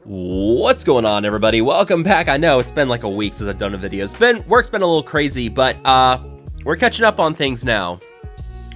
What's going on, everybody? Welcome back. I know it's been like a week since I've done a video. Work's been a little crazy, but we're catching up on things now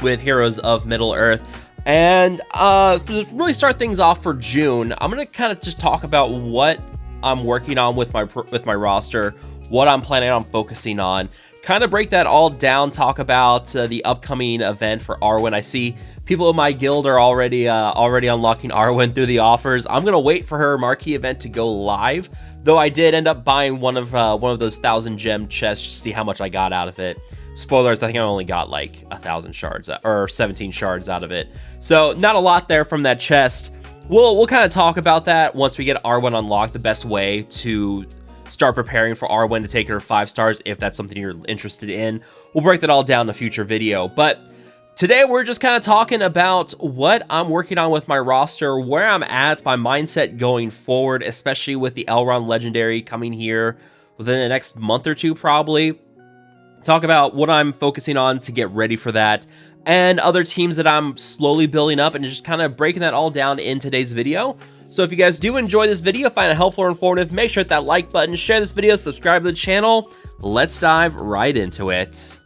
with Heroes of Middle-earth. And to really start things off for June, I'm gonna kind of just talk about what I'm working on with my roster, what I'm planning on focusing on, kind of break that all down, talk about the upcoming event for Arwen. I see people in my guild are already unlocking Arwen through the offers. I'm gonna wait for her marquee event to go live, though I did end up buying one of those 1,000 gem chests to see how much I got out of it. Spoilers, I think I only got like 1,000 shards or 17 shards out of it, so not a lot there from that chest. We'll kind of talk about that once we get Arwen unlocked, the best way to start preparing for Arwen to take her 5 stars, if that's something you're interested in. We'll break that all down in a future video, but today we're just kind of talking about what I'm working on with my roster, where I'm at, my mindset going forward, especially with the Elrond Legendary coming here within the next month or two probably. Talk about what I'm focusing on to get ready for that, and other teams that I'm slowly building up, and just kind of breaking that all down in today's video. So if you guys do enjoy this video, find it helpful or informative, make sure to hit that like button, share this video, subscribe to the channel. Let's dive right into it.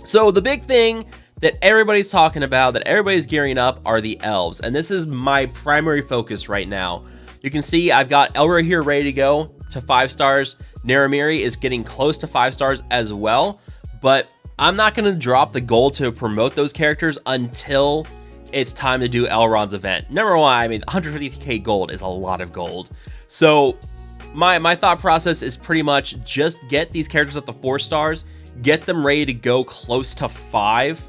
So the big thing that everybody's talking about, that everybody's gearing up, are the elves, and this is my primary focus right now. You can see I've got Elrond here ready to go to 5 stars. Naramiri is getting close to 5 stars as well, but I'm not going to drop the goal to promote those characters until it's time to do Elrond's event. Number one, I mean, 150k gold is a lot of gold. So my thought process is pretty much just get these characters up to 4 stars, get them ready to go close to 5,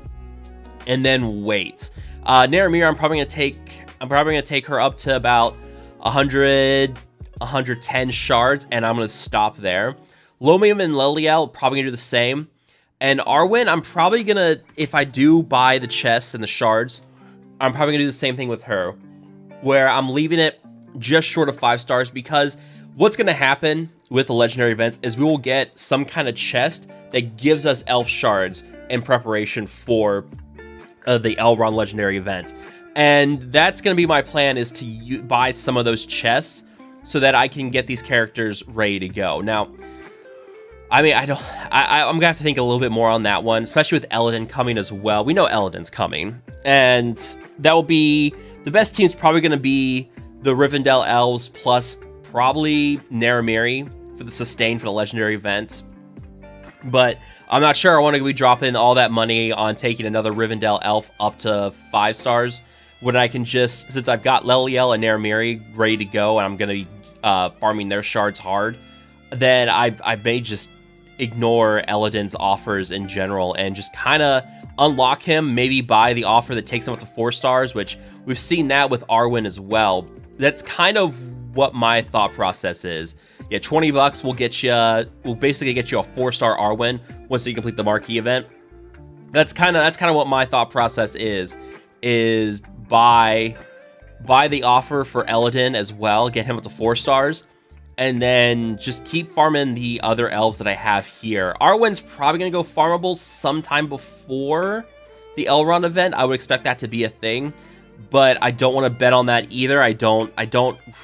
and then wait. Naramir, I'm probably gonna take her up to about 110 shards, and I'm gonna stop there. Lomium and Leliel probably gonna do the same. And Arwen, I'm probably gonna, if I do buy the chests and the shards, I'm probably gonna do the same thing with her, where I'm leaving it just short of 5 stars, because what's gonna happen with the legendary events is we will get some kind of chest that gives us elf shards in preparation for the Elrond legendary event. And that's going to be my plan, is to buy some of those chests so that I can get these characters ready to go. Now, I mean, I'm going to have to think a little bit more on that one, especially with Elrond coming as well. We know Elrond's coming, and that will be, the best team's probably going to be the Rivendell Elves plus probably Naramiri for the sustain for the legendary event. But I'm not sure I want to be dropping all that money on taking another Rivendell elf up to 5 stars when I can just, since I've got Leliel and Naramiri ready to go, and I'm going to be farming their shards hard, then I may just ignore Elrond's offers in general and just kind of unlock him, maybe buy the offer that takes him up to 4 stars, which we've seen that with Arwen as well. That's kind of what my thought process is. Yeah, 20 bucks will basically get you a 4-star Arwen once you complete the marquee event. That's kind of what my thought process is buy the offer for Elrond as well, get him up to 4 stars, and then just keep farming the other elves that I have here. Arwen's probably gonna go farmable sometime before the Elrond event. I would expect that to be a thing, but I don't want to bet on that either. I don't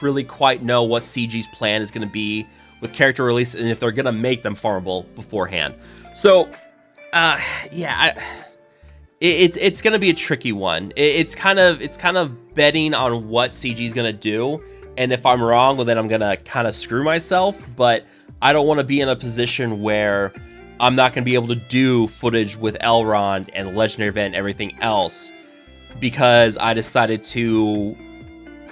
really quite know what CG's plan is going to be with character release, and if they're going to make them farmable beforehand. So, yeah, it's going to be a tricky one. It's kind of betting on what CG's going to do, and if I'm wrong, well, then I'm going to kind of screw myself. But I don't want to be in a position where I'm not going to be able to do footage with Elrond and the legendary event and everything else, because I decided to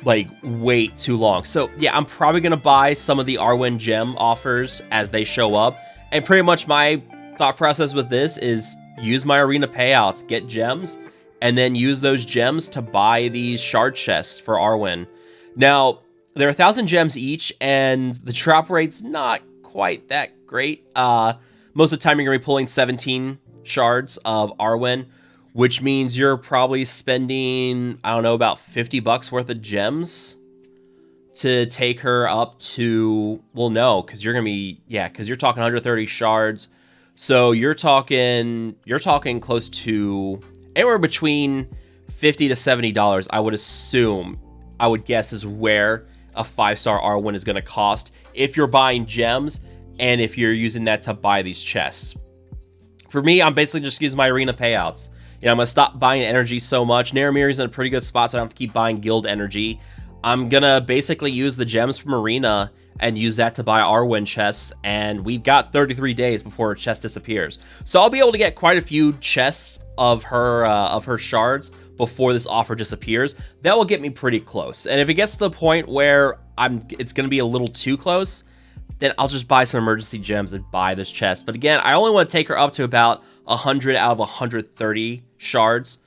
like wait too long. So yeah, I'm probably gonna buy some of the Arwen gem offers as they show up, and pretty much my thought process with this is use my arena payouts, get gems, and then use those gems to buy these shard chests for Arwen. Now, they're 1,000 gems each, and the drop rate's not quite that great. Most of the time you're gonna be pulling 17 shards of Arwen, which means you're probably spending, I don't know, about 50 bucks worth of gems to take her up to, well, no, because you're gonna be, yeah, because you're talking 130 shards, so you're talking close to anywhere between $50 to $70. I would assume, I would guess, is where a 5-star Arwen is gonna cost if you're buying gems and if you're using that to buy these chests. For me, I'm basically just using my arena payouts. You know, I'm gonna stop buying energy so much. Naramiri's in a pretty good spot, so I don't have to keep buying guild energy. I'm gonna basically use the gems from Arena and use that to buy Arwen chests, and we've got 33 days before her chest disappears. So I'll be able to get quite a few chests of her shards before this offer disappears. That will get me pretty close. And if it gets to the point where it's gonna be a little too close, then I'll just buy some emergency gems and buy this chest. But again, I only want to take her up to about 100 out of 130 shards,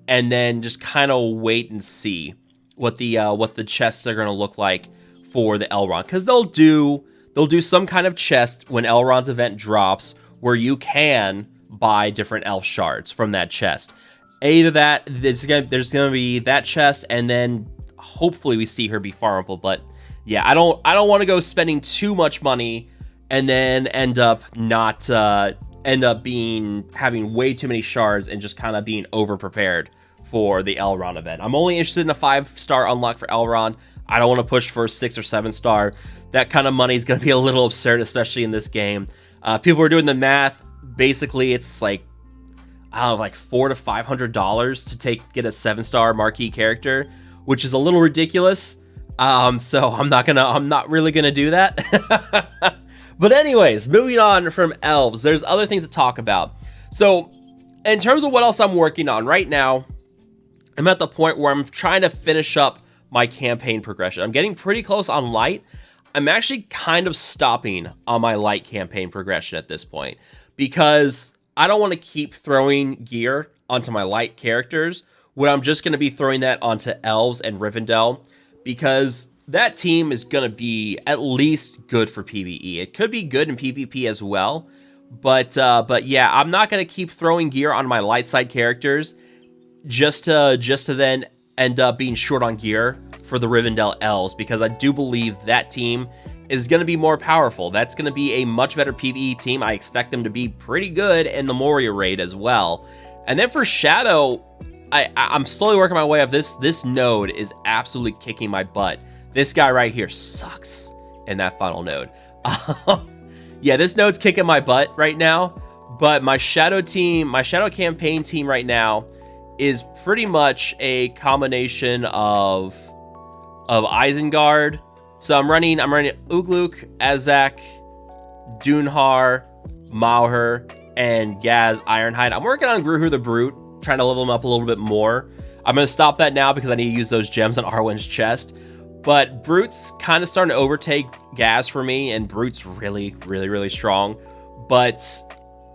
and then just kind of wait and see what the chests are going to look like for the Elrond, because they'll do some kind of chest when Elrond's event drops where you can buy different elf shards from that chest. Either that, there's gonna be that chest, and then hopefully we see her be farmable. But yeah, I don't want to go spending too much money and then end up having way too many shards and just kind of being over prepared for the Elrond event. I'm only interested in a 5-star unlock for Elrond. I don't want to push for a 6 or 7-star. That kind of money is going to be a little absurd, especially in this game. People are doing the math. Basically, it's like, I don't know, like $400 to $500 to get a 7-star marquee character, which is a little ridiculous. So I'm not really gonna do that. But anyways, moving on from Elves, there's other things to talk about. So in terms of what else I'm working on right now, I'm at the point where I'm trying to finish up my campaign progression. I'm getting pretty close on light. I'm actually kind of stopping on my light campaign progression at this point, because I don't want to keep throwing gear onto my light characters when I'm just going to be throwing that onto Elves and Rivendell, because that team is going to be at least good for PvE. It could be good in PvP as well, but yeah, I'm not going to keep throwing gear on my light side characters just to then end up being short on gear for the Rivendell Elves, because I do believe that team is going to be more powerful. That's going to be a much better PvE team. I expect them to be pretty good in the Moria raid as well. And then for Shadow, I'm slowly working my way up. This node is absolutely kicking my butt. This guy right here sucks in that final node. Yeah, this node's kicking my butt right now, but my Shadow campaign team right now is pretty much a combination of Isengard. So I'm running Ugluk, Azak, Dunhar, Mauher, and Gaz Ironhide. I'm working on Gruhur the Brute, trying to level him up a little bit more. I'm going to stop that now because I need to use those gems on Arwen's chest. But Brute's kind of starting to overtake Gaz for me, and Brute's really, really, really strong. But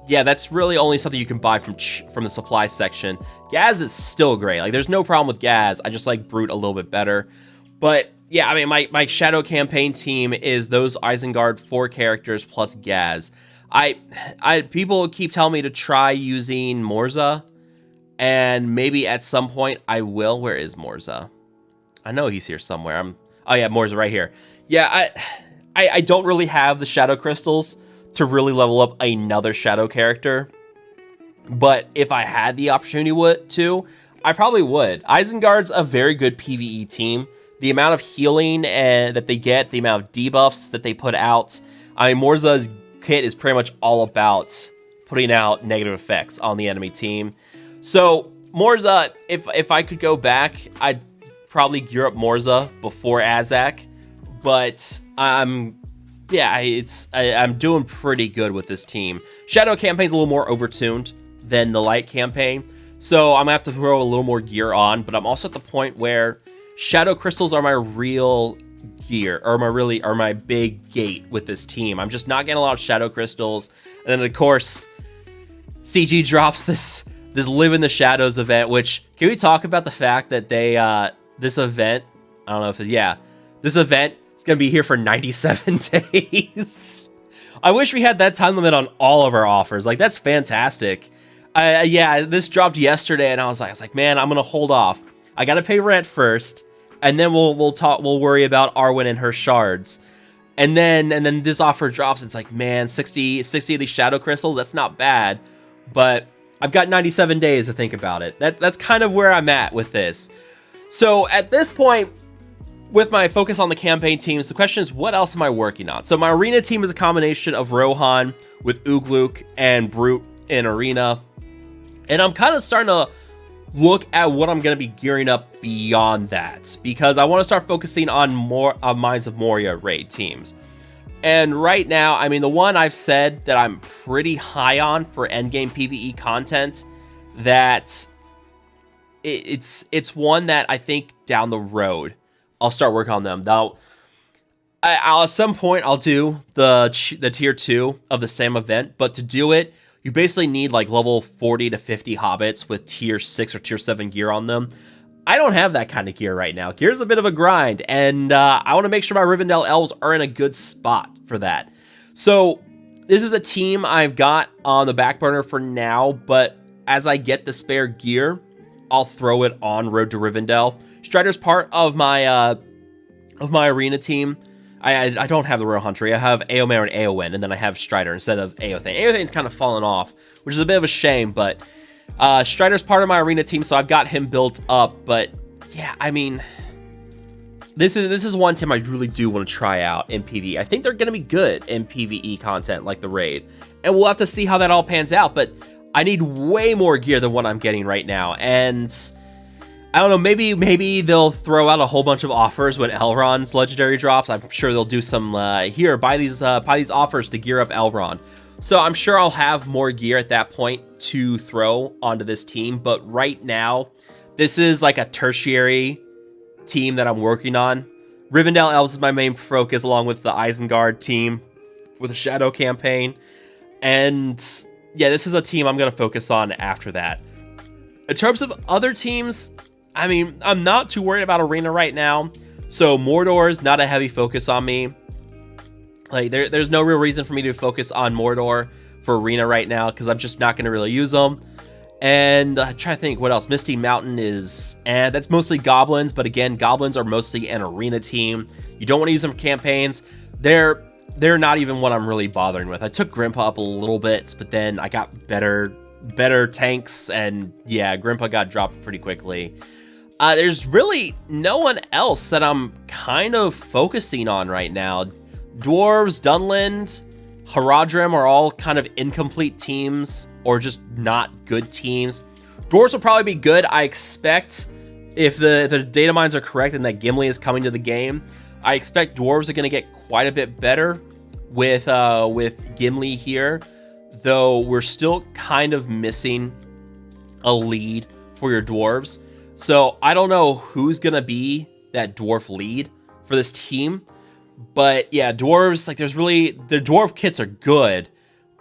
yeah, that's really only something you can buy from the supply section. Gaz is still great. Like, there's no problem with Gaz. I just like Brute a little bit better. But yeah, I mean, my Shadow campaign team is those Isengard 4 characters plus Gaz. People keep telling me to try using Morza, and maybe at some point I will. Where is Morza? I know he's here somewhere. Oh yeah, Morza right here. Yeah, I don't really have the Shadow Crystals to really level up another Shadow character, but if I had the opportunity to, I probably would. Isengard's a very good PvE team. The amount of healing that they get, the amount of debuffs that they put out. I mean, Morza's kit is pretty much all about putting out negative effects on the enemy team. So Morza, if I could go back, I'd probably gear up Morza before Azak, but I'm doing pretty good with this team. Shadow campaign's a little more overtuned than the light campaign, so I'm gonna have to throw a little more gear on, but I'm also at the point where Shadow Crystals are my real gear, or my big gate with this team. I'm just not getting a lot of Shadow Crystals. And then of course, CG drops this Live in the Shadows event, which, can we talk about the fact that this event is gonna be here for 97 days. I wish we had that time limit on all of our offers. Like, that's fantastic. Yeah, this dropped yesterday, and I was like, man, I'm gonna hold off. I gotta pay rent first, and then we'll worry about Arwen and her shards. And then this offer drops. It's like, man, 60 of these shadow crystals, that's not bad. But I've got 97 days to think about it. That's kind of where I'm at with this. So at this point, with my focus on the campaign teams, the question is, what else am I working on? So my arena team is a combination of Rohan with Ugluk and Brute in arena. And I'm kind of starting to look at what I'm going to be gearing up beyond that, because I want to start focusing on more Mines of Moria raid teams. And right now, I mean, the one I've said that I'm pretty high on for endgame PvE content, that it's one that I think down the road I'll start working on them. Now, at some point I'll do the tier 2 of the same event, but to do it, you basically need like level 40 to 50 hobbits with tier 6 or tier 7 gear on them. I don't have that kind of gear right now. Gear's a bit of a grind, and I want to make sure my Rivendell Elves are in a good spot for that. So this is a team I've got on the back burner for now, but as I get the spare gear, I'll throw it on Road to Rivendell. Strider's part of my arena team. I don't have the Rohan tree. I have Eomer and Eowyn, and then I have Strider instead of Eothane. Eothane's kind of fallen off, which is a bit of a shame, but Strider's part of my arena team, so I've got him built up. But yeah, I mean, this is one team I really do want to try out in PvE. I think they're going to be good in PvE content like the raid, and we'll have to see how that all pans out. But I need way more gear than what I'm getting right now, and I don't know, maybe they'll throw out a whole bunch of offers when Elrond's legendary drops. I'm sure they'll do some here, buy these offers to gear up Elrond. So I'm sure I'll have more gear at that point to throw onto this team. But right now, this is like a tertiary team that I'm working on. Rivendell Elves is my main focus, along with the Isengard team with a Shadow campaign. And yeah, this is a team I'm going to focus on after that. In terms of other teams, I mean, I'm not too worried about arena right now. So Mordor is not a heavy focus on me. Like there's no real reason for me to focus on Mordor for arena right now, because I'm just not going to really use them. And I'm trying to think what else. Misty Mountain is, and that's mostly goblins, but again, goblins are mostly an arena team. You don't want to use them for campaigns. They're not even what I'm really bothering with. I took Grimpa up a little bit, but then I got better tanks, and yeah, Grimpa got dropped pretty quickly. There's really no one else that I'm kind of focusing on right now. Dwarves, Dunland, Haradrim are all kind of incomplete teams, or just not good teams. Dwarves will probably be good. I expect, if the data mines are correct and that Gimli is coming to the game, I expect Dwarves are going to get quite a bit better with Gimli here, though we're still kind of missing a lead for your Dwarves. So I don't know who's going to be that dwarf lead for this team. But yeah, dwarves, like the dwarf kits are good,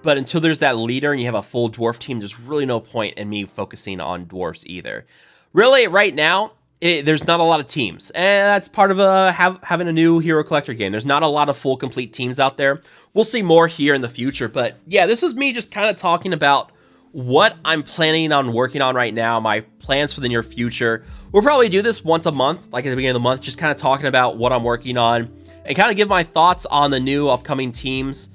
but until there's that leader and you have a full dwarf team, there's really no point in me focusing on dwarves either. Really, right now, there's not a lot of teams, and that's part of having a new hero collector game. There's not a lot of full complete teams out there. We'll see more here in the future, but yeah, this was me just kind of talking about what I'm planning on working on right now, my plans for the near future. We'll probably do this once a month, like at the beginning of the month, just kind of talking about what I'm working on and kind of give my thoughts on the new upcoming teams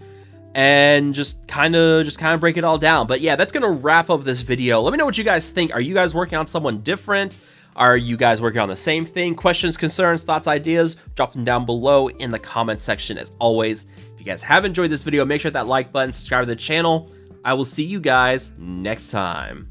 and just kind of break it all down. But yeah, that's going to wrap up this video. Let me know what you guys think. Are you guys working on someone different? Are you guys working on the same thing? Questions, concerns, thoughts, ideas? Drop them down below in the comments section as always. If you guys have enjoyed this video, make sure to hit that like button, subscribe to the channel. I will see you guys next time.